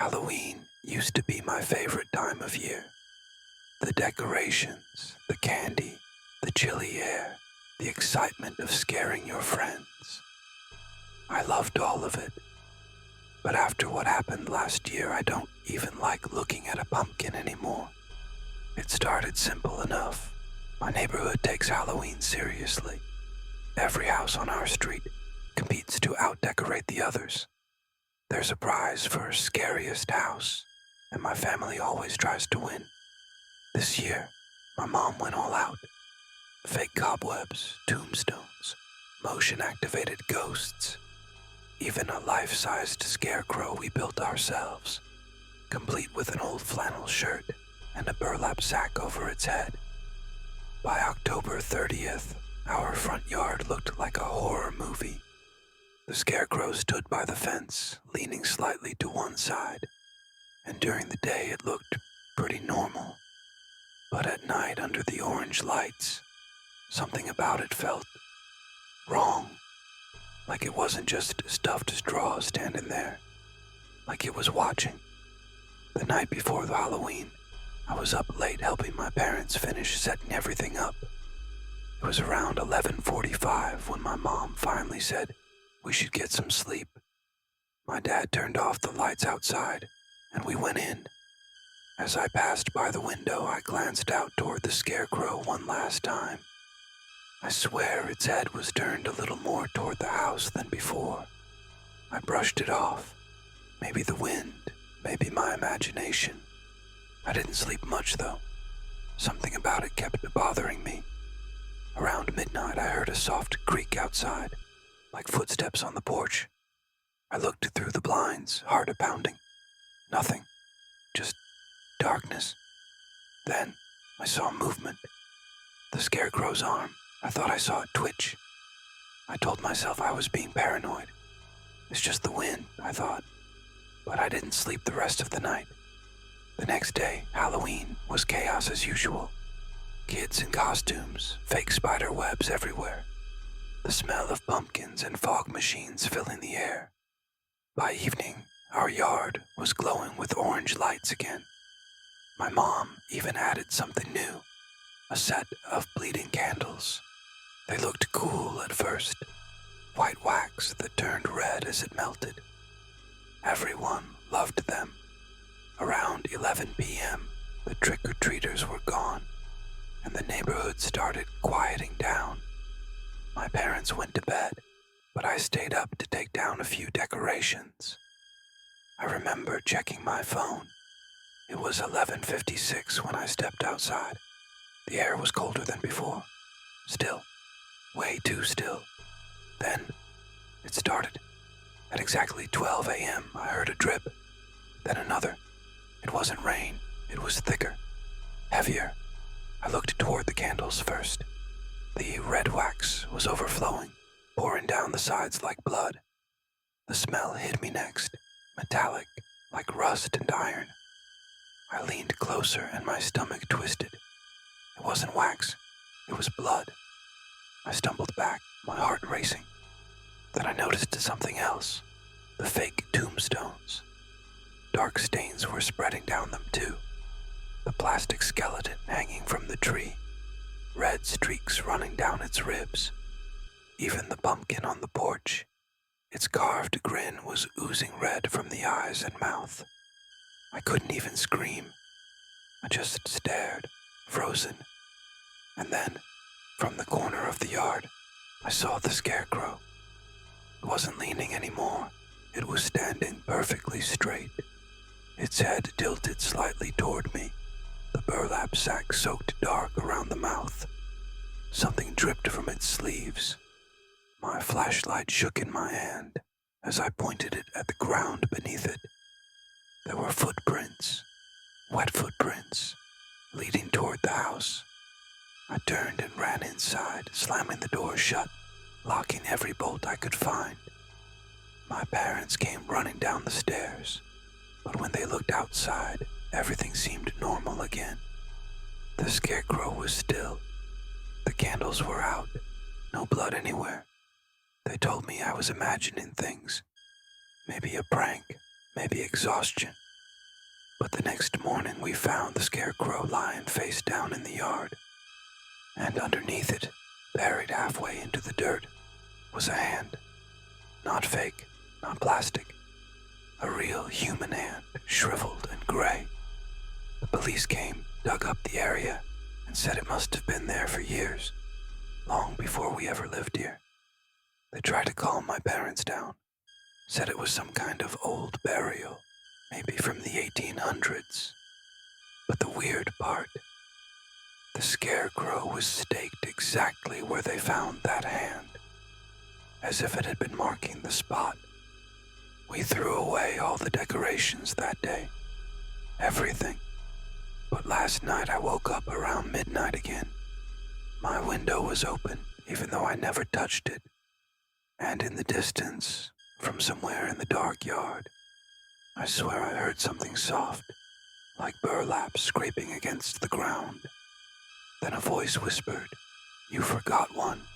Halloween used to be my favorite time of year. The decorations, the candy, the chilly air, the excitement of scaring your friends. I loved all of it. But after what happened last year, I don't even like looking at a pumpkin anymore. It started simple enough. My neighborhood takes Halloween seriously. Every house on our street competes to out-decorate the others. There's a prize for scariest house, and my family always tries to win. This year, my mom went all out. Fake cobwebs, tombstones, motion-activated ghosts, even a life-sized scarecrow we built ourselves, complete with an old flannel shirt and a burlap sack over its head. By October 30th, our front yard looked like a horror movie. The scarecrow stood by the fence, leaning slightly to one side, and during the day it looked pretty normal. But at night, under the orange lights, something about it felt wrong. Like it wasn't just stuffed straw standing there. Like it was watching. The night before the Halloween, I was up late helping my parents finish setting everything up. It was around 11:45 when my mom finally said we should get some sleep. My dad turned off the lights outside, and we went in. As I passed by the window, I glanced out toward the scarecrow one last time. I swear its head was turned a little more toward the house than before. I brushed it off. Maybe the wind, maybe my imagination. I didn't sleep much, though. Something about it kept bothering me. Around midnight, I heard a soft creak outside, like footsteps on the porch. I looked through the blinds, heart pounding. Nothing. Just darkness. Then I saw movement. The scarecrow's arm. I thought I saw it twitch. I told myself I was being paranoid. It's just the wind, I thought. But I didn't sleep the rest of the night. The next day, Halloween, was chaos as usual. Kids in costumes, fake spider webs everywhere. The smell of pumpkins and fog machines filling the air. By evening, our yard was glowing with orange lights again. My mom even added something new, a set of bleeding candles. They looked cool at first, white wax that turned red as it melted. Everyone loved them. Around 11 p.m., the trick-or-treaters were gone, and the neighborhood started quieting down. My parents went to bed, but I stayed up to take down a few decorations. I remember checking my phone. It was 11:56 when I stepped outside. The air was colder than before. Still. Way too still. Then, it started. At exactly 12 a.m., I heard a drip. Then another. It wasn't rain. It was thicker. Heavier. I looked toward the candles first. The red wax was overflowing, pouring down the sides like blood. The smell hit me next, metallic, like rust and iron. I leaned closer and my stomach twisted. It wasn't wax. It was blood. I stumbled back, my heart racing. Then I noticed something else. The fake tombstones. Dark stains were spreading down them too. The plastic skeleton hanging from the tree. Red streaks running down its ribs. Even the pumpkin on the porch. Its carved grin was oozing red from the eyes and mouth. I couldn't even scream. I just stared, frozen. And then, from the corner of the yard, I saw the scarecrow. It wasn't leaning anymore. It was standing perfectly straight. Its head tilted slightly toward me, the burlap sack soaked dark around the mouth. Something dripped from its sleeves. My flashlight shook in my hand as I pointed it at the ground beneath it. There were footprints, wet footprints, leading toward the house. I turned and ran inside, slamming the door shut, locking every bolt I could find. My parents came running down the stairs, but when they looked outside, everything seemed normal again. The scarecrow was still. The candles were out, no blood anywhere. They told me I was imagining things. Maybe a prank, maybe exhaustion, But the next morning we found the scarecrow lying face down in the yard, and underneath it, buried halfway into the dirt, was a hand. Not fake, not plastic. A real human hand, shriveled and gray. The police came, dug up the area, and said it must have been there for years, long before we ever lived here. They tried to calm my parents down, said it was some kind of old burial, maybe from the 1800s. But the weird part, the scarecrow was staked exactly where they found that hand, as if it had been marking the spot. We threw away all the decorations that day, everything. But last night I woke up around midnight again. My window was open, even though I never touched it. And in the distance, from somewhere in the dark yard, I swear I heard something soft, like burlap scraping against the ground. Then a voice whispered, "You forgot one."